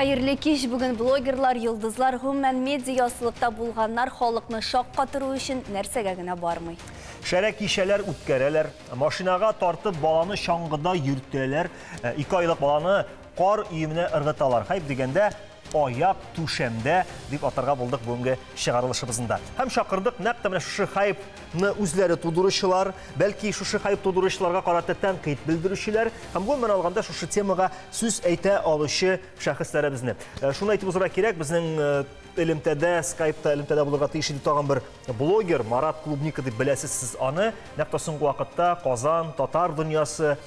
Hayırlı kеш bugün bloggerlar, yıldızlar, hümmən mediyasılıqta bulğanlar xalqını şok qatırı üçün nərsəgə gənə barmay. Şərək işələr ütkərələr, maşinağa tartıb balanı şanğıda yürütələr, 2 aylıq balanı qar iyiminə ırğıtalar. Hayb degəndə ayaq tuşəmdə deyib atarğa bulduk bugünkü шығарылышыбызында. Həm şaqırdıq, nəqdə mənə şu haypны үзləri tuduruşular, bəlkə şu hayp tuduruşularga qarata tənqid bildirişilər, həm bu mən alğanda şu temaga söz əйтə alışı şəxslərə bizni. Şunu aytıb uzara kerak, bizning Элемтәдә, Skype-та Элемтәдә булырга тиеш иде тагын бер блогер Марат Клубника дип беләсез сез аны. Нәкъ соңгы вакытта Казан, татар дөньясы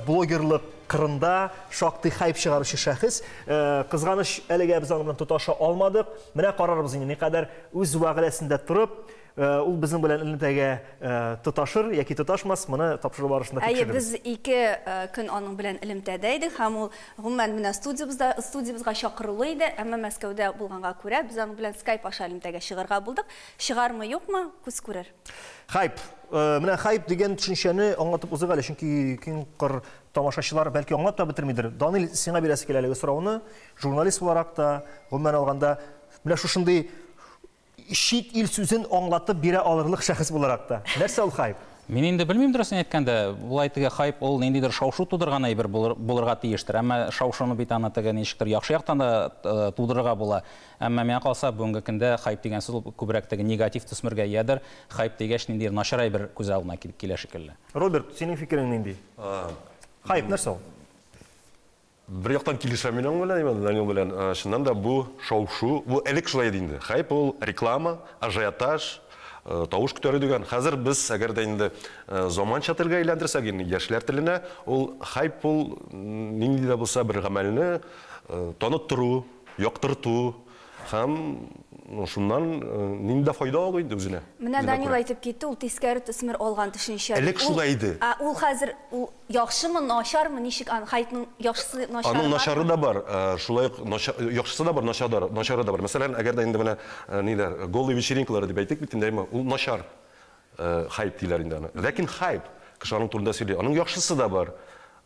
блогерлык кырында шактый хайп чыгаручы шәхес. Кызганыч, әлегә без аны белән тоташа алмадык. Менә карарбыз инде никадәр үз вәгъдәсендә турып, ул безнең белән Элемтәгә тоташыр яки тоташмас, моны тапшыру барышында тикшерәбез. Без 2 көн аның белән Элемтәдә идек, һәм ул гомумән менә студиябызга чакырылы иде, әмма Мәскәүдә булганга күрә biz аның белән Skype аша Элемтәгә чыгарга булдык. Чыгармы, юкмы, күз күрер. Хайп. Менә хайп дигән төшенчәне аңлатып узык әле, чөнки киң кыр тамашачылар бәлки аңлап та бетермидер. Данил, сиңа бирәсе килә әлеге сорауны, журналист буларак та, гомумән алганда, менә шушындый шит ил сүзен аңлатып бирә алырлык шәхес буларак та. Нәрсә ул хайп? Мен инде белмим дөресен әйткәндә, булай теге хайп ул ниндидер шау-шу тудырган әйбер булырга тиештер. Әмма шау-шуны бит аны теге ничектер яхшы яктан да тудырырга була. Әмма миңа калса бүгенге көндә хайп дигән сүз күбрәк теге негатив төсмергә ядыр. Хайп дигәч ниндидер начар әйбер күз алдына килә шикелле. Роберт, синең фикерең нинди? Хайп нәрсә ул? Bir яктан килешәм мин белән, Данил белән, шуннан да бу шау-шу, бу элек шулай инде. Хайп ул реклама, ажиотаж, тавыш күтәрү дигән. Хәзер без әгәр дә инде заманча телгә әйләндерсәк, яшьләр теленә, ул хайп ул нинди дә булса бер гамәлне таныттыру, яктырту һәм шуннан нинди файда алу инде үзенә. Менә Данил әйтеп китте, ул тискәре төсмер алган төшенчә. Элек шулай иде. Ул хәзер ул яхшымы, начармы, ничек хайпның яхшысы, начары? Аның начары да бар, шулай яхшысы да бар, начары да бар. Мәсәлән, әгәр дә инде менә ниләр, голый вечеринкалары дип әйтик бит инде, ул начар хайп диләр инде аны. Ләкин хайп, кеше аның турында сөйли, аның яхшысы да бар.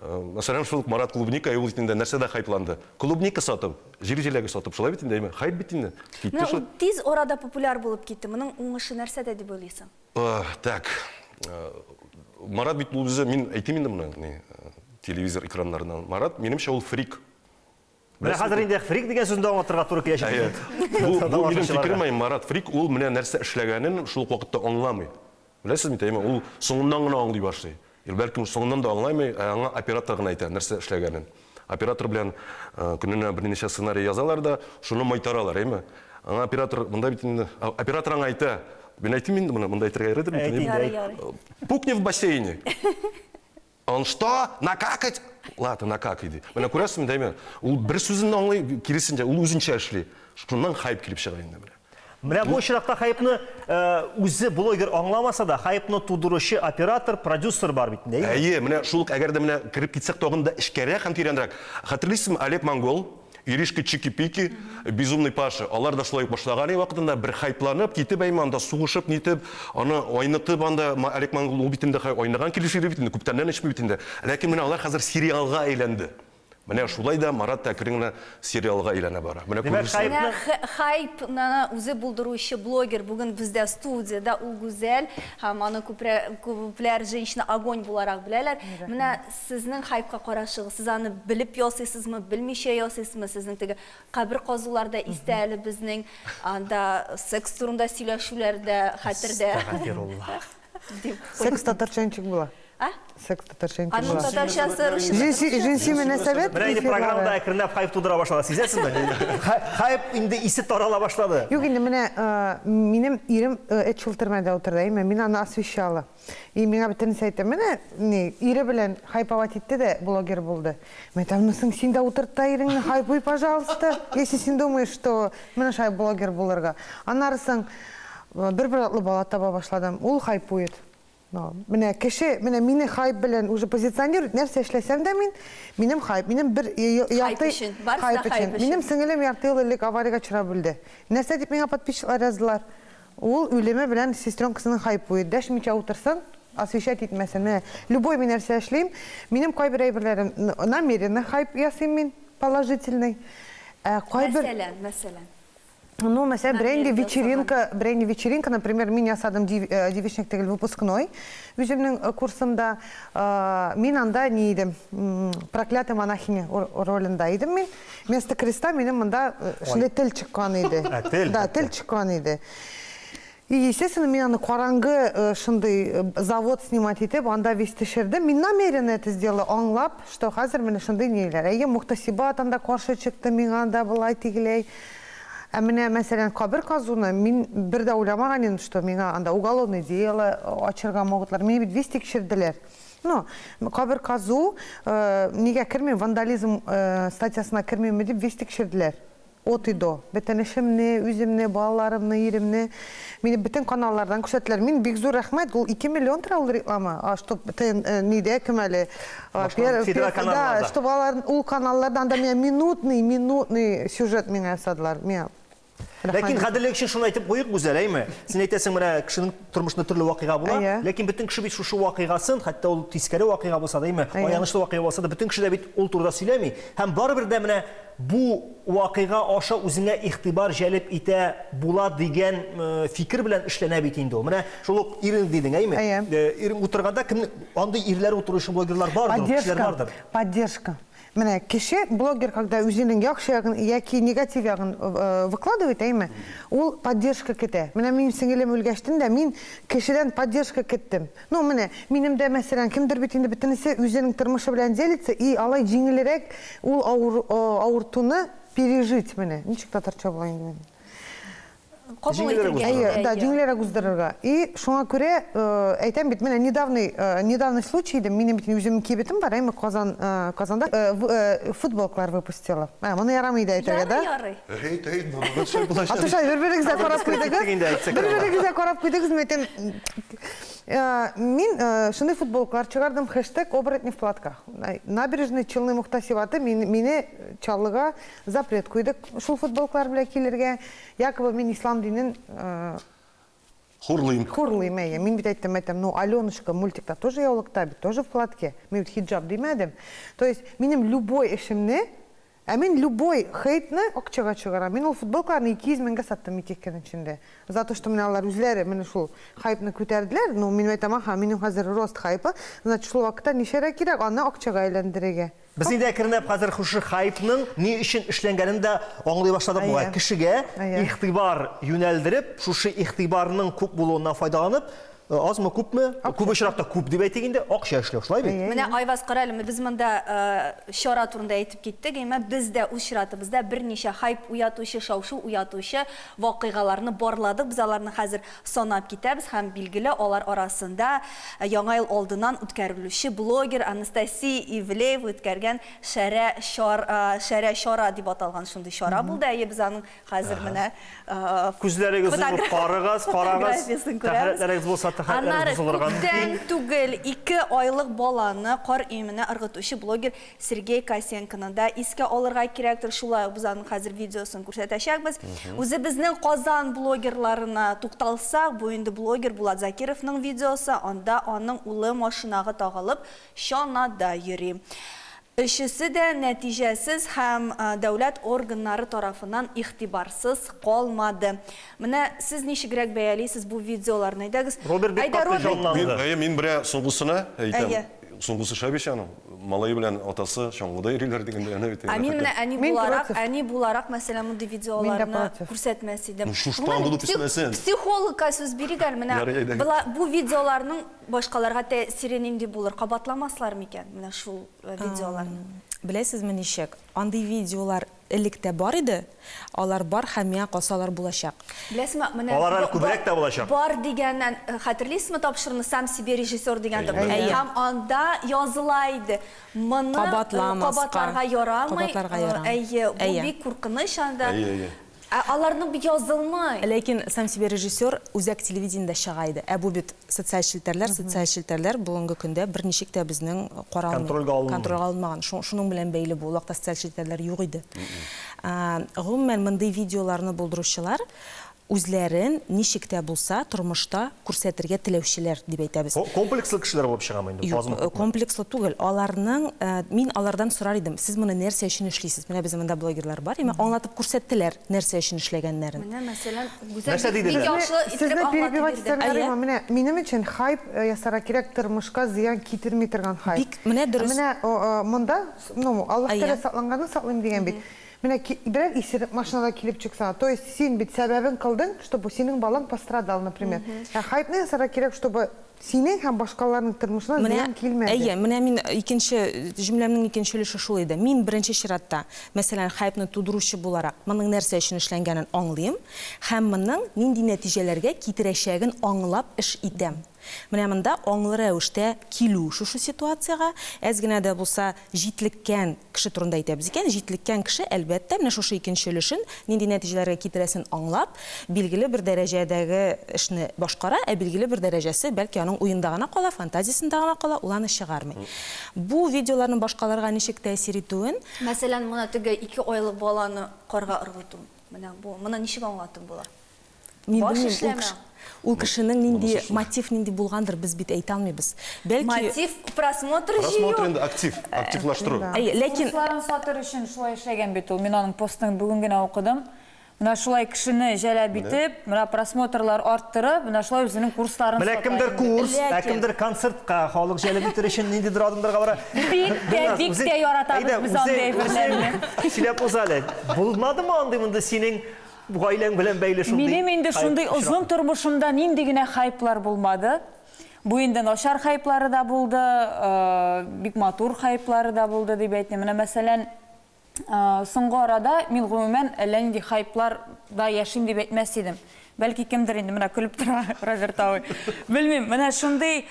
Мәсәлән, шул Марат Клубника ул инде нәрсә дә хайпланды. Клубника сатып, җир-җиләге сатып, шулай бит инде, хайп бит инде. Ул тиз арада популяр булып китте. Моның уңышы нәрсәдә дип уйлыйсың? Так. Марат бит ул үзе, мин әйтим инде моны, телевизор экраннарынан. Марат, минемчә ул фрик. Менә хәзер инде фрик дигән сүзне аңлатырга туры киләчәк. Бу минем фикерем, Марат фрик ул менә нәрсә эшләгәнен шул вакытта аңламый. Беләсезме, тәйме, ул соңыннан гына аңлый башлый. Бәлкем соңыннан да аңламый, аңа оператор гына әйтә нәрсә эшләгәнен. Оператор белән көненә берничә сценарий язалар да, шуны майтаралар, әйме? Аңа оператор монда бит инде, оператор аңа әйтә. Мен әйтим инде моны, монда әйтергә ярыйдыр. Пукни в бассейне. Он что? Накакать? Ладно, накакайды. Менә күрәсезме, дәйме? Ул бер сүзен аңлый, киресенчә, ул үзенчә эшли. Шуннан хайп килеп чыга инде менә. Менә бу очракта хайпны үзе блогер аңламаса да, хайпны тудыручы оператор, продюсер бар бит инде. Әйе, менә шул әгәр дә менә кирип китсәк тагын да эшкәрәк һәм тирәнрәк. Хәтерлисезме, Олег Монгол, Иришка Чики-Пики, Безумный Паша. Алар да шулай башлаган вакытында бер хайпланып, китеп әймәндә сугышып, нитеп, аны ойнатып анда Олег Монгол ул битендә ойнаган килешере бит инде, күптәннән эшми бит инде. Ләкин менә алар хәзер сериалга әйләнде. Менә шулай да Марат Тәкринне сериалга әйләнә бара. Менә күрсәтә. Хайпны үзе булдыручы блогер бүген бездә студияда ул гүзәл һәм аны күпләр женщина огонь буларак беләләр. Менә сезнең хайпка карашыгыз, сез аны белеп ясыйсызмы, белмичә ясыйсызмы? Сезнең теге кабер казуларда истәле безнең анда секс турында сөйләшүләрдә, хәтердә. Секс татарчанчык була. Секс татарчанчык була. Аның татарчасы Женси мөнәсәбәт. Менә программада әкренләп хайп тудыра башлады, сизәсезме? Хайп инде исе тарала башлады. Юк, инде менә минем ирем эчилтермәдә утырды, мин аны освещала. И миңа бөтенесе әйтте, менә ире белән хайповать итте дә блогер булды. Мен әйтәм, соң син дә утырт та иреңне хайпуй, пожалуйста. Если син думаешь, что менә шай блогер булырга. Аннарысын бер атлы бала таба башладым. Ул хайпует. Менә кеше, менә мине хайп белән уже позиционирует, нәрсә эшләсәм дә минем хайп, минем бер ярты хайп өчен. Минем сеңелем ярты ел элек аварияга чыра белде. Нәрсә дип миңа подписчиклар яздылар. Ул үлеме белән сестренкасының хайпует. Дәшмичә утырсын, освещать итмәсен. Любой мин нәрсә эшлим, минем кайбер әйберләрем намеренно хайп ясыйм мин, положительный. Мәсәлән. Ну, mesela бренди вечеринка, например, мен ясадым девичниктегі выпускной. Өзімнің курсымда мен анда не едім, проклятый монахиня ролында едім мен. Вместо креста менің мында шындай тіл шыққан еді. Да, тіл шыққан еді. И, естественно, мен аны қараңғы шындай завод снимать етіп, анда вестішірді. Мен намеренно это сделала, аңлап, что қазір мені шындай нейлер. Әйе, мұқтасибат анда қаршы шықты, мен анда былай тегілей. Әміне, мәселен, қабір қазуны, мен бір де ойламаған едім, что мені анда уголовное дело açырға могытлар. Мені бит вестик шірділер. Ну, қабір қазу, неге кірмей, вандализм статьясына кірмей деп вестик шірділер. От и до. Бітін ішімне, үзімне, балаларымны, еремне. Мені бітін каналлардан күшеттілер. Мен бекзур рахмет, бұл 2 миллион тұрал реклама. Чтоб бітін неде кімәлі. Федерал каналларда. Да, чтоб ол каналлардан да мен минутный сюжет мен ясадылар. Ләкин қадірлік үшін шуны айтып қойық Гүзәл, әйме? Сен айтасың, мына кішінің тұрмышында түрлі вақиға бола, ләкин бүтін кіші бит шушы вақиғасын, хатта ол тискәрі вақиға болса да, әйме, аянышлы вақиға болса да, бүтін кіші дә бит ол турда сөйләмей. Һәм барыбер дә менә бу вақиға аша үзеңә игътибар җәлеп итә була дигән фикер белән эшләнә бит инде ул. Менә шул ук ирен дидең, әйме? Ирен утырганда кем андай ирләр утырышы блогерлар бардыр, кешеләр бардыр. Поддержка. Менә кеше блогер, когда үзенең яхшы ягын яки негатив ягын выкладывает, әйме, ул поддержка көтә. Менә мин сеңелем үлгәштем дә, мин кешедән поддержка көттем. Ну, менә минем дә мәсәлән кемдер бит инде бөтенесе үзенең тормышы белән делится и алай җиңелрәк ул авыртуны пережить менә. Ничек татарча була инде? Да, җиңелрәк уздырырга. И шуңа күрә әйтәм бит, менә недавний случай иде, минем бит үзем кибетем бар, әйме Казанда футболкалар выпустила. Моны ярамый иде әйтергә, да? Ярый. Атыша бер-берегезгә карап куйдыгыз. Бер-берегезгә карап куйдыгыз, әйтәм. Мин шундый футболкалар чыгардым, хэштег оборотни в платках. Набережный Челны Мухтасибаты мине чаллыга запрет куйдык. Шул футболкалар белән килергә, якобы мин ислам динен хурлыйм. Мин бит әйттем, ну Аленушка мультикта тоже яулыкта бит, тоже в платке. Мин бит хиджаб димәдем. То есть минем любой эшемне, мен любой хейтны акчага чыгарам. Мин ул футболкаларны 200 меңгә саттым итеккән içinde. За то, что менә алар үзләре менә шул хайпны күтәрделәр. Ну мин әйтәм, минем хәзер рост хайпы. Значит, шул вакытта нишәрә кирәк, аны акчага әйләндерергә. Без инде әкренләп хәзер хушы хайпның ни өчен эшләнгәнен дә аңлый башладык була. Кешегә игътибар юнәлдереп, шушы игътибарның күп булуыннан файдаланып, азмы күпме? Күп очракта күп дип әйтгәндә акча эшләү, шулай бит? Менә Айваз каралым, без монда шара турында әйтеп киттек, әмма бездә үз чиратыбызда берничә хайп уятучы, шау-шу уятучы вакыйгаларны барладык. Без аларны хәзер санап китәбез һәм билгеле алар арасында яңа ел алдыннан үткәрелүче блогер Анастасия Ивлеева үткәргән шәрә шара дип аталган шундый шара булды. Әйе, без аның хәзер менә күзләрегезне карагыз, тәһарәтләрегез булса Аннары күптән түгел 2 айлык баланы кар именә ыргытучы блогер Сергей Косенконың да искә алырга кирәктер. Шулай без аның хәзер видеосын күрсәтәчәкбез. Үзе безнең Казан блогерларына тукталсак, бу инде блогер Булат Закировның видеосы, анда аның улы машинага тагылып чанада йөри. Өчесе дә нәтиҗәсез һәм дәүләт органнары тарафыннан игътибарсыз калмады. Менә сез ничегрәк бәялисез бу видеоларны? Әйдәгез. Мин бер соңгысына әйтәм. Соңгысы Шабишаның малай белән атасы чаңгыда йөриләр дигәндә әнә бит. Мин менә әни буларак мәсәлән мондый видеоларны күрсәтмәс идем. Шуштан булып исмәсен. Психологка сүз биргән менә бу видеоларның башкаларга тәэсире нинди булыр? Кабатламаслар микән менә шул видеоларны? Беләсезме ничек? Андый видеолар электә бар иде. Алар бар һәм миңа калсалар булачак. Білесізме, менә алар күбрәк тә булачак. Бар дигәннән хәтерлисезме тапшырны сам себе режиссер дигәндә. Һәм анда языла иде. Моны кабатларга ярамый. Әйе, бу бик куркыныч анда. Аларның бик язылмай. Ләкин сам себе режиссер үзәк телевидениедә чыга иде. Бу бит социаль челтәрләр бүгенге көндә берничек тә безнең контрольгә алынмаган. Шуның белән бәйле бу вакытта социаль челтәрләр юк иде. Гомумән мондый видеоларны булдыручылар үзләрен ничек тә булса тормышта күрсәтергә теләүчеләр дип әйтәбез. Комплекслы кешеләр булып чыгамы инде? Юк, комплекслы түгел. Мин алардан сорар идем, сез моны нәрсә өчен эшлисез? Менә безнең монда блогерлар бар, аңлатып күрсәттеләр нәрсә өчен эшләгәннәрен. Менә мәсәлән, гүзәл минем өчен хайп ясарга кирәк, тормышка зыян китерми торган хайп. Менә дөрес. Менә монда, Аллаһ Тәгалә сакланганны саклыйм дигән бит. Менә берәр исерек машинада килеп чыкса, то есть син бит сәбәбен кылдың, чтобы синең балаң пострадал, например. Хайпны ясарга кирәк, чтобы синең һәм башкаларның тормышына зыян килмәде. Менә мин җөмләмнең икенче өлеше шул иде. Мин беренче чиратта, мәсәлән, хайпны тудыручы буларак, моның нәрсә өчен эшләнгәнен аңлыйм, һәм моның нинди нәтиҗәләргә китерәчәген аңлап эш итәм. Менә монда аңлы рәвештә килү шушы ситуацияга, әз генә дә булса җитлеккән кеше турында әйтәбез икән, җитлеккән кеше әлбәттә менә шушы икенче өлешен нинди нәтиҗәләргә китерәсен аңлап, билгеле бер дәрәҗәдәге эшне башкара, билгеле бер дәрәҗәсе бәлки аның уенда гына кала, фантазиясында гына кала, ул аны чыгармый. Бу видеоларның башкаларга ничек тәэсир итүен, мәсәлән, моны теге 2 айлык баланы карга ыргыту. Менә бу, моны ничек аңлатып була? Ул кешенең нинди мотив нинди булгандыр, без бит әйтә алмыйбыз. Мотив просмотр инде активлаштыру. Ләкин курсларын сатыр өчен шулай эшләгән бит ул. Мин аның постын бүген генә укыдым. Менә шулай кешене җәлеп итеп, менә просмотрлар арттырып, менә шулай үзенең курсларын сата. Менә кемдер курс, кемдер концертка халык җәлеп итер өчен ниндидер адымнарга бара. Бик тә яратабыз без андый әйберләрне. Сөйләп узале. Булмадымы андый монда синең гаиләң белән бәйле шундый? Минем инде шундый озын тормышымда нинди генә хайплар булмады. Бу инде начар хайплары да булды, бик матур хайплары да булды дип әйтәм. Менә мәсәлән, соңгы арада мин гомумән әллә нинди хайплар да яшим дип әйтмәс идем. Бәлки кемдер инде менә көлеп тора, Робертовый. Белмим, менә шундый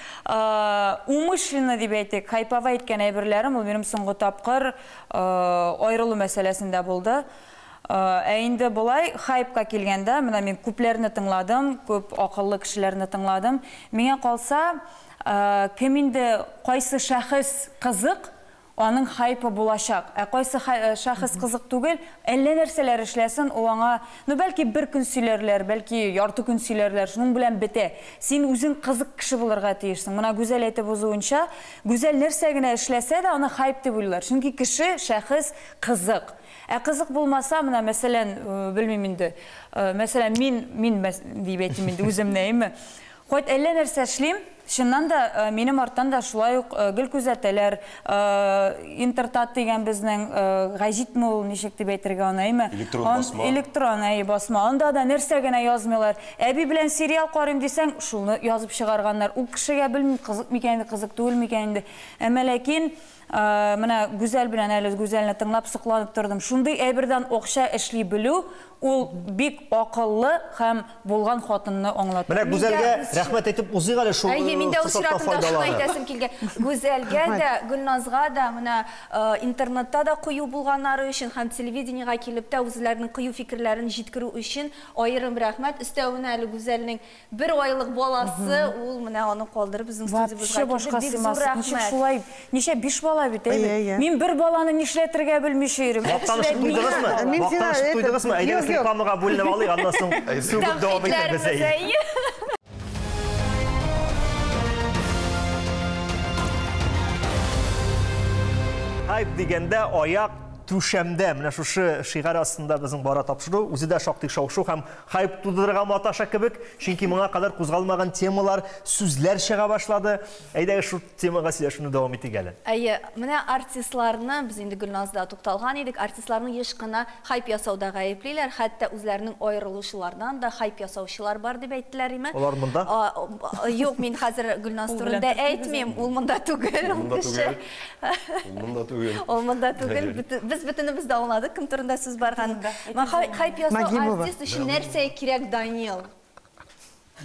умышленно дип әйтик, хайпава әйткән әйберләрем ул минем соңгы тапкыр аерылу мәсьәләсендә булды. Инде болай хайпка килгәндә, менә мин күпләрне тыңладым, күп акыллы кешеләрне тыңладым. Миңа калса, кем инде кайсы шәхес кызык, аның хайпы булачак. Кайсы шәхес кызык түгел, әллә нәрсәләр эшләсен, ул аңа, бәлки бер көн сөйләрләр, бәлки ярты көн сөйләрләр, шуның белән бетә. Син үзең кызык кеше булырга тиешсең. Менә гүзәл әйтеп узуынча, гүзәл нәрсә генә эшләсә дә, аны хайп дип уйлар. Чөнки кеше, шәхес кызык. Кызык булмаса, менә мәсәлән, белмим инде. Мәсәлән, мин дип әйтим инде үземне, Хойт әллә нәрсә эшлим, шуннан да минем арттан да шулай ук гел күзәтәләр. Интертат дигән безнең гәҗитме ул, ничек дип әйтергә аны, Электрон басма. Анда да нәрсә генә язмыйлар. Әби белән сериал карыйм дисәң, шуны язып чыгарганнар. Ул кешегә белмим, кызык микән, кызык түгел микән. Әмма ләкин менә гүзәл белән әле гүзәлне тыңлап сокланып тордым. Шундый әйбердән акча эшли белү, ул бик акыллы һәм булган хатынны аңлатты. Менә гүзәлгә рәхмәт әйтеп узыйк әле шул. Мин дә ушратымда шуны әйтәсем килгән. Гүзәлгә дә, Гөлназга да, менә интернетта да кую булганнары өчен һәм телевидениегә килеп тә үзләренең кую фикерләрен җиткерү өчен аерым рәхмәт. Өстәвенә әле гүзәлнең 1 айлык баласы, ул менә аны калдырып безнең студиябызга килде. Шулай, ничә 5 бала бит, мин 1 баланы нишләтергә белмичә йөрим. Вактан туйдыгызмы? Әйдәгез рекламага бүленеп алыйк, аннан соң сүгеп дәвам итәбез. Хайп дигәндә аяк түшәмдә, менә шушы шигар астында безнең бара тапшыру, үзе дә шактый шау-шу һәм хайп тудырырга маташа кебек, чөнки моңа кадәр кузгалмаган темалар, сүзләр чыга башлады. Әйдәгез шул темага сөйләшүне дәвам итик әле. Менә артистларны без инде Гөлназда тукталган идек, артистларның еш кына хайп ясауда гаеплиләр, хәтта үзләренең аерылышулардан да хайп ясаучылар бар дип әйттеләр име? Алар монда? Юк, мин хәзер Гөлназ турында әйтмим, ул монда түгел. Ул монда түгел. Biz bütünümüz de anladık, kim turunda söz barğan. Хайп ясау артист үшін нәрсә кирәк, Даниил?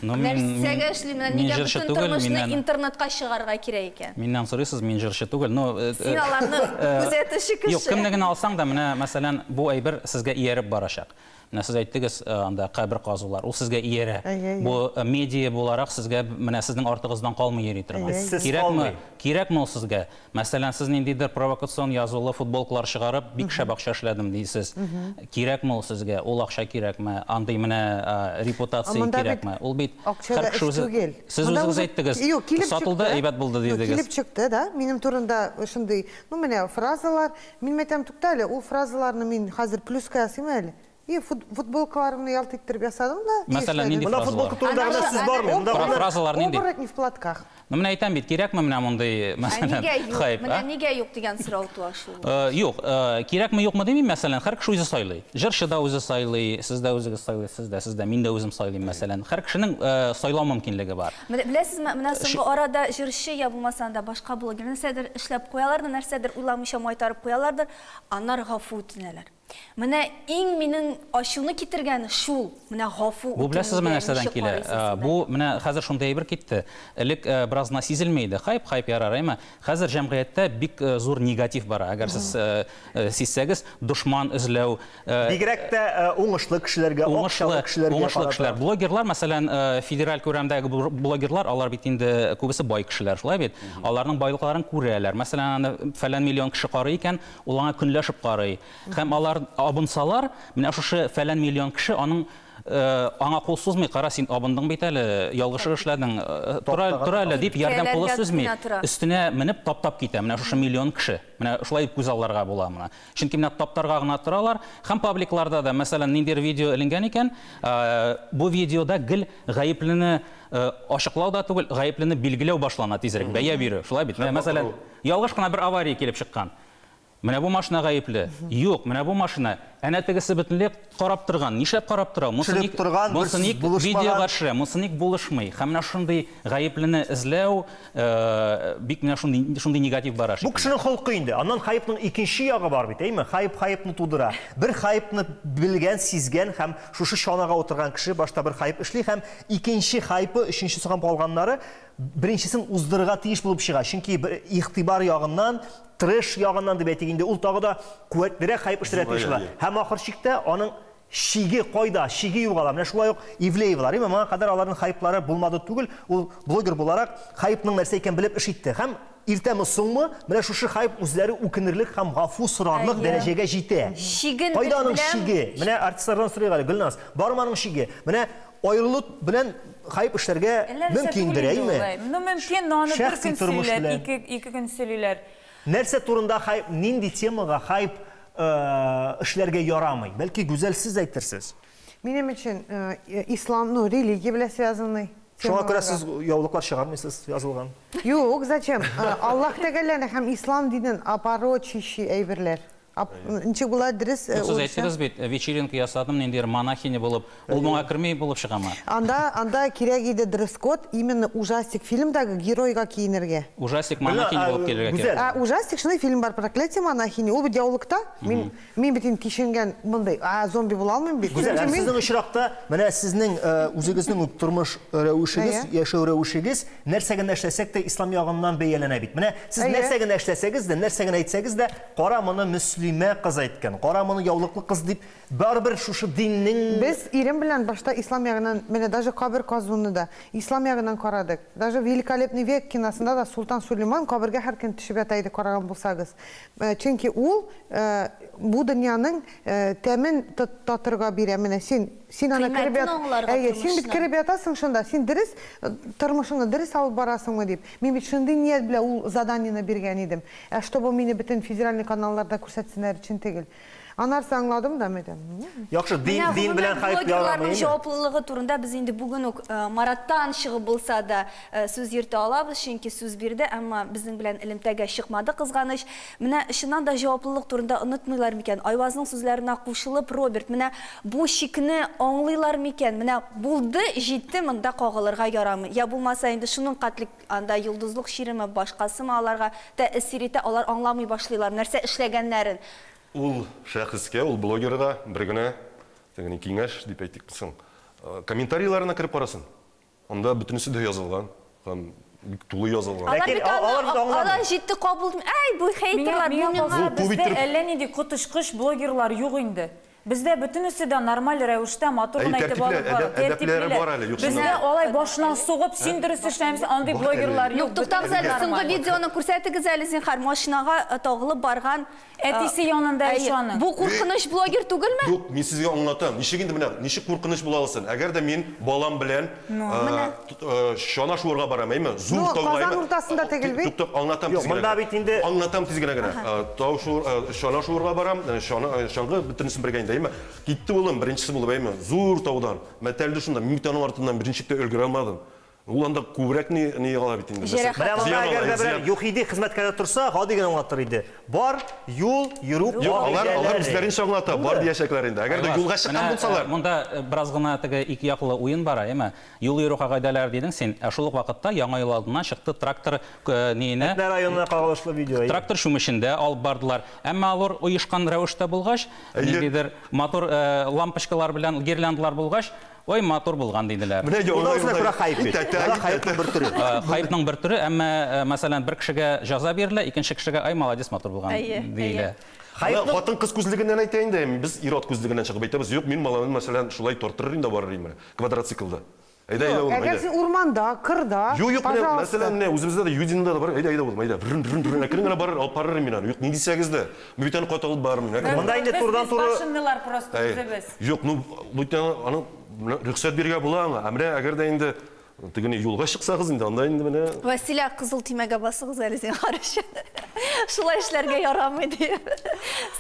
Нәрсәгә эшлим, нигә бүтән тормышны интернетка чыгарга кирәк икән? Миннән сорыйсыз, мин җырчы түгел. Син аларны күзәтүче кеше. Юк, кемне генә алсаң да, менә мәсәлән, бу әйбер сезгә ияреп барачак. Менә сез әйттегез, анда кабер казулар. Ул сезгә иярә. Бу медиа буларак сезгә менә сезнең артыгыздан калмый йөри торган. Кирәкме ул сезгә? Мәсәлән, сез ниндидер провокацион язулы футболкалар чыгарып, бик шәп акча эшләдем дисез. Кирәкме ул сезгә? Ул акча кирәкме? Андый менә репутация кирәкме? Ул бит сез үзегез әйттегез. Сатылды, әйбәт булды дидегез. Килеп чыкты, да? Минем турында шундый, менә фразалар, мин әйтәм туктале, ул фразаларны мин хәзер плюска ясыйм әле. И футболкаларымны ялт иттереп ясадым да. Мәсәлән, нинди фразалар? Футболка турында гына сез бармы? Фразалар нинди? Оборотни в платках. Менә әйтәм бит, кирәкме менә мондый, мәсәлән, хайп? Менә нигә юк дигән сорау туа шул. Юк, кирәкме юкмы димим, мәсәлән, һәр кеше үзе сайлый. Җырчы да үзе сайлый, сез дә үзегез сайлыйсыз, сез дә, мин дә үзем сайлыйм, мәсәлән. Һәр кешенең сайлау мөмкинлеге бар. Беләсезме, менә соңгы арада җырчы я булмаса да башка блогер нәрсәдер эшләп куялар, нәрсәдер уйламыйча майтарып куялардыр, аннар гафу үтенәләр. Менә иң минең ачуны китергәне шул, менә гафу үтенү. Бу беләсезме нәрсәдән килә? Бу менә хәзер шундай әйбер китте. Элек бераз сизелмәй иде. Хайп ярар, әйме. Хәзер җәмгыятьтә бик зур негатив бар. Әгәр сез сизсәгез, душман эзләү. Бигрәк тә уңышлы кешеләргә, акчалы кешеләргә. Блогерлар, мәсәлән, федераль күләмдәге блогерлар, алар бит инде күбесе бай кешеләр, шулай бит. Аларның байлыкларын күрәләр. Мәсәлән, фәлән миллион кеше карый икән, ул аңа көнләшеп карый. Һәм алар абынсалар, менә шушы фәлән миллион кеше аның аңа кул сузмый, кара син абындың бит әле, ялгышы эшләдең, тора әле дип ярдәм кулы сузмый. Өстенә менеп таптап китә, менә шушы миллион кеше. Менә шулай күз алларга була менә. Чөнки менә таптарга гына торалар, һәм пабликларда да, мәсәлән, ниндидер видео эленгән икән, бу видеода гел гаеплене ачыклау да түгел, гаеплене билгеләү башлана тизрәк, бәя бирү. Шулай бит. Мәсәлән, ялгыш кына бер авария килеп чыккан. Менә бу машина гаепле. Юк, менә бу машина әнә тегесе бөтенләй карап торган. Нишләп карап тора? Мусыник видеога төшерә, мусыник булышмый. Һәм менә шундый гаеплене эзләү, бик менә шундый негатив бар. Бу кешенең холкы инде. Аннан хайпның икенче ягы бар бит, әйме? Хайпны тудыра. Бер хайпны белгән, сизгән һәм шушы шанага утырган кеше башта бер хайп эшли һәм икенче хайпы, өченче сыган калганнары беренчесен уздырырга тиеш булып чыга. Чөнки игътибар ягыннан трэш ягыннан дип әйтик инде, ул тагы да куәтлерәк хайп эшләрә тиеш. Һәм ахыр чиктә аның шиге кайда, шиге югала. Менә шулай ук Ивлеевлар, моңа кадәр аларның хайплары булмады түгел, ул блогер буларак хайпның нәрсә икән белеп эш итте. Һәм иртәме соңмы менә шушы хайп үзләре үкенерлек һәм гафу сорарлык дәрәҗәгә җитә. Кайда аның шиге? Менә артистлардан сорыйга, Гөлназ, бармы аның шиге? Менә аерылык белән хайп эшләргә мөмкиндер, әйме? Мөмкин, но аны бер көн сөйләр, ике көн сөйләр. Нәрсә турында хайп, нинди темага хайп эшләргә ярамый? Бәлки гүзәл сез әйтерсез. Минем өчен ислам, религия белән связанный. Шуңа күрә сез яулыклар чыгармыйсыз язылган. Юк, зачем? Аллаһ тәгаләне һәм ислам динен апарочищи әйберләр. Ничек була дөрес? Сез әйттегез бит, вечеринка ясадым, ниндидер монахиня булып, ул моңа кермәй булып чыгамы? Анда кирәк иде дресс-код именно ужастик фильмдагы геройга киенергә. Ужастик монахиня булып килергә кирәк. Ужастик шундый фильм бар, Проклятие монахини. Ул бит яулыкта. Мин бит кишенгән мондай, зомби була алмыйм бит. Сезнең очракта, менә сезнең үзегезнең тормыш рәвешегез, яшәү рәвешегез нәрсәгә эшләсәк тә ислам ягыннан бәяләнә бит. Менә сез нәрсәгә эшләсәгез дә, нәрсәгә әйтсәгез дә, кара моны мөслимә кыз әйткән. Кара моны яулыклы кыз дип барбер шушы диннең. Без ирем белән башта ислам ягыннан, менә даже кабер казуны да ислам ягыннан карадык. Даже Великолепный век киносында да Султан Сулейман кабергә һәр көн төшеп ята иде караган булсагыз. Чөнки ул бу дөньяның тәмен татырга бирә. Менә син аны кереп син бит кереп ятасың шунда. Син дөрес тормышыңны дөрес алып барасыңмы дип. Мин бит шундый ният белән ул заданиены биргән идем. Чтобы мине бөтен федераль каналларда күрсәтсеннәр өчен түгел. Анарсы аңладым да мәдәм. Яхшы, дин белән хайп ярамый. Җаваплылыгы турында без инде бүген үк Мараттан чыгып булса да сүз йөртә алабыз, чөнки сүз бирде, әмма безнең белән элемтәгә чыкмады кызганыч. Менә шуннан да җаваплылык турында онытмыйлар микән? Айвазның сүзләренә кушылып, Роберт, менә бу шикне аңлыйлар микән? Менә булды, җитте, монда кагылырга ярамый. Я булмаса инде шуның катлык анда йолдызлык ширеме башкасымы аларга тәэсир итә, алар аңламый башлыйлар нәрсә эшләгәннәрен. Ул шәхескә, ул блогерга бер генә киңәш дип әйтик булсын. Комментарийларына кереп карасын. Анда бөтенесе дә язылган, һәм бик тулы язылган. Алар җитте кабул. Ай, бу хейтерлар, бездә әллә нинди котышкыш блогерлар юк инде. Бездә бөтенесе дә нормаль рәвештә матурын әйтеп алып бар. Әдәпләре бар әле, юк Бездә алай башына сугып, син дөрес эшләмисең, андый блогерлар юк. Туктагыз әле, соңгы видеоны күрсәтегез әле зинһар, машинага тагылып барган әтисе янында ишаның. Бу куркыныч блогер түгелме? Юк, мин сезгә аңлатам. Ничек инде менә, ничек куркыныч була алсын? Әгәр дә мин балам белән шана шуырга барам, әйме? Зур тауга. Казан уртасында тегелби. Туктап, аңлатам Юк, монда бит инде аңлатам тизгенә генә. Тау шана шуырга барам, шаңгы бөтенесен бергә инде, әйме? Китте улым, беренчесе булып, әйме? Зур таудан. Мәтәлде шунда, минутаның артыннан беренчекте өлгерә алмадым. Ул анда күбрәк ни ала бит инде. Менә монда әгәр дә берәр юк иде, хезмәткәдә торса, гади генә аңлатыр иде. Бар, юл, йөрү, алар үзләрен аңлата, бар диячәкләр инде. Әгәр дә юлга чыккан булсалар. Монда бераз гына теге ике яклы уен бар, әйме? Юл йөрү кагыйдәләре дидең син. Шул ук вакытта яңа ел алдыннан чыкты трактор ниенә. Районына кагылышлы видео. Трактор шумышында алып бардылар. Әмма алар оешкан рәвештә булгач, ниндидер мотор лампочкалар белән гирляндалар булгач, ой, мотор булган диделәр. Менә Хайпның бер төрө. Хайпның бер төрө, әмма мәсәлән бер кешегә җәза бирелә, икенче кешегә ай молодец мотор булган диелә. Хатын кыз күзлегеннән әйтә инде, без ир-ат күзлегеннән чыгып әйтәбез. Юк, мин маланы мәсәлән шулай тортырыр инде барыр инде. Квадроциклда. Әйдә улым, әйдә. Әгәр син урманда, кырда, юк, мәсәлән, үзебездә дә юдинда да бар. Әйдә улым, әйдә. Әкрен генә барыр, алып барыр мин аны. Юк, ни дисәгездә. Бүтән кайталып барырмын. Монда инде турдан туры. Машиналар просто үзебез. Юк, бүтән аны рөхсәт биргә була аңа. Әмрә әгәр дә инде тегене юлга чыксагыз инде, анда инде менә Василия кызыл тимәгә басыгыз әле син харыш. Шулай эшләргә ярамый дип.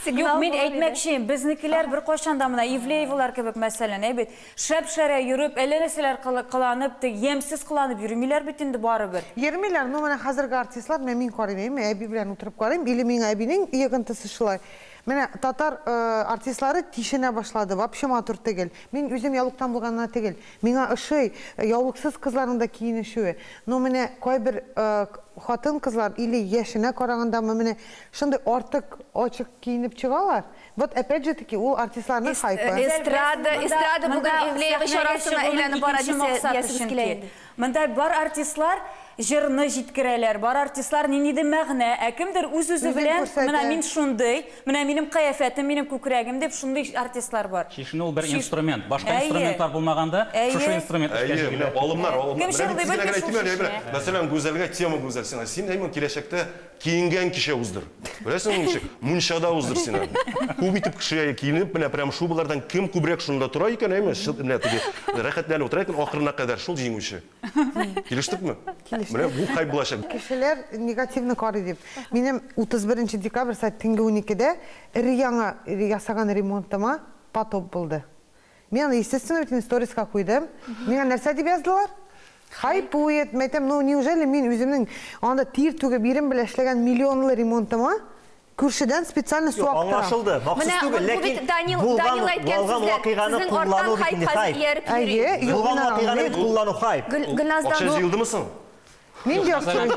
Юк, мин әйтмәкче, безнекеләр бер кашан да менә Ивлеевлар кебек мәсәлән, әйбит, шәп-шәрә йөрүп, әлләселәр кыланып, ямсыз кыланып йөрмиләр бит инде барыбер. Йөрмиләр, ну менә хәзерге артистлар, мин карыйм, әби белән утырып карыйм, или мин әбинең ягынтысы шулай. Менә татар артистлары тишенә башлады, вообще матур түгел. Мин үзем яулыктан булганнан түгел. Миңа ошый яулыксыз кызларның да киенешүе. Но менә кайбер хатын кызлар или яшенә караганда менә шундый артык ачык киенеп чыгалар. Вот опять же таки ул артистларның хайпы. Эстрада бүген Ивлеева чарасына әйләнеп бара дисәгез килә. Монда бар артистлар җырны җиткерәләр, бар артистлар ниндидер мәгънә, кемдер үз-үзе белән, менә мин шундый, менә минем кыяфәтем, минем күкрәгем дип шундый артистлар бар. Чишин ул бер инструмент, башка инструментлар булмаганда, шушы инструмент эшләшә кирәк. Алымнар. Мәсәлән, гүзәлгә тема гүзәл. Син әймен киләчәктә киенгән кеше уздыр. Беләсеңме ничек? Мунчада уздыр син. Күп итеп кешегә киенеп, менә прям шубалардан кем күбрәк шунда тора икән, әйме? Менә теге рәхәтләнеп утыра икән ахырына кадәр шул җиңүче. Килештекме? Менә бу хайп булачак. Кешеләр негативны карый дип. Минем 31 декабрь саат 12:00 ире яңа ясаган ремонтыма потоп булды. Мен естественно сториска куйдым. Миңа нәрсә дип яздылар? Хайп бует, мәйтәм, ну неужели мин үземнең анда тир түгеп бирем белән эшләгән миллионлы ремонтыма күршедән специально су актара. Аңлашылды. Махсус түгел, ләкин Данил әйткән вакыйганы куллану бит не хайп. Булган вакыйганы куллану хайп. Акча җыелдымы соң? Мин Мәсәлән,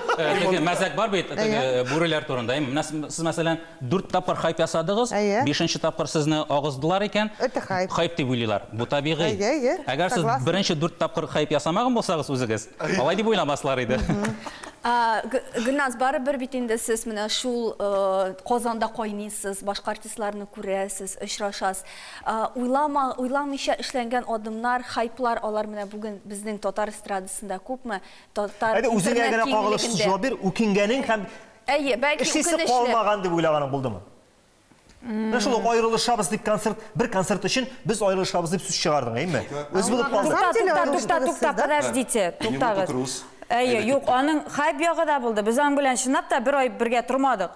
мәзәк бар бит, бүреләр турында. Сез мәсәлән 4 тапкыр хайп ясадыгыз, 5нче тапкыр сезне агыздылар икән. Хайп дип уйлыйлар. Бу табигый. Әгәр сез беренче 4 тапкыр хайп ясамаган булсагыз үзегез, алай дип уйламаслар иде. Гөлназ, барыбер бит инде сез менә шул Казанда кайныйсыз, башка артистларны күрәсез, очрашасыз. Уйламыйча эшләнгән адымнар, хайплар, алар менә бүген безнең татар эстрадасында күпме? Татар үзеңә генә кагылышлы җавап бир, үкингәнең һәм бәлки үкенечле калмаган дип уйлаганың булдымы? Менә шул аерылышабыз дип бер концерт өчен без аерылышабыз дип сүз чыгардың, әйме? Үз булып калды. Туктап, подождите, туктагыз. Юк, аның хайп ягы да булды. Без аның белән чынлап та бер ай бергә тормадык.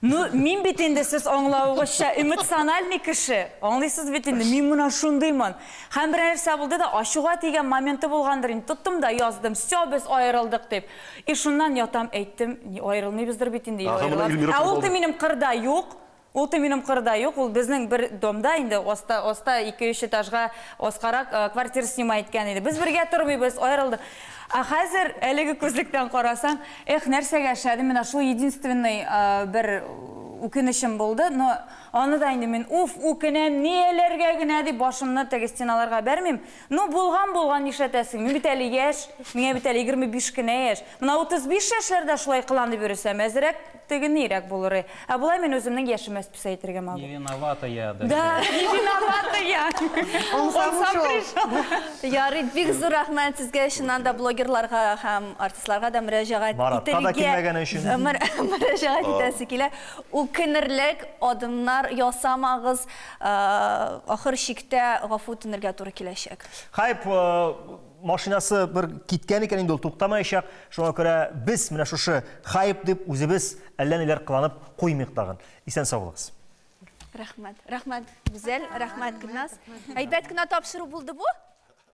Ну, мин бит инде сез аңлавыгызча эмоциональный кеше. Аңлыйсыз бит инде, мин моны шундыймын. Һәм бер нәрсә булды да, ачуга тигән моменты булгандыр. Инде тоттым да яздым, "Всё, без аерылдык" дип. И шуннан ятам әйттем, аерылмыйбыздыр бит инде. Ул минем кырда юк. Ул минем кырда юк, ул безнең бер домда инде оста 2-3 этажга оскарак квартира снимать иткән иде. Без бергә тормыйбыз, аерылдык. Хәзер әлеге күзлектән карасаң, нәрсәгә эшләдем, менә шул единственный бер үкенечем булды, но аны да инде мин үкенәм, ниләргә генә дип башымны теге стеналарга бәрмим. Ну булган ишәтәсең. Мин бит әле яшь, миңа бит әле 25 кенә яшь. Менә 35 яшьләрдә шулай кылан дип йөрсәм, әзрәк тегенирәк булыр. Булай мен үземнең яшемәс пис әйтергә магы. Не виновата я. Да, не виновата я. Он сам пришел. Ярый, бик зур рәхмәт сезгә, шуннан да блогерларга һәм артистларга да мөрәҗәгать Маратка да килмәгәне өчен. Мөрәҗәгать итәсе килә. Үкенерлек адымнар ясамагыз, ахыр чиктә гафу үтенергә туры киләчәк. Хайп машинасы бір киткән икән инде ул туктамаячак. Шуңа күрә без менә шушы хайп дип үзебез әллә ниләр кыланып куймыйк тагын. Исән саулыгыз. Рәхмәт. Рәхмәт, Гүзәл, рәхмәт Гөлназ. Әйбәт кенә тапшыру булды бу.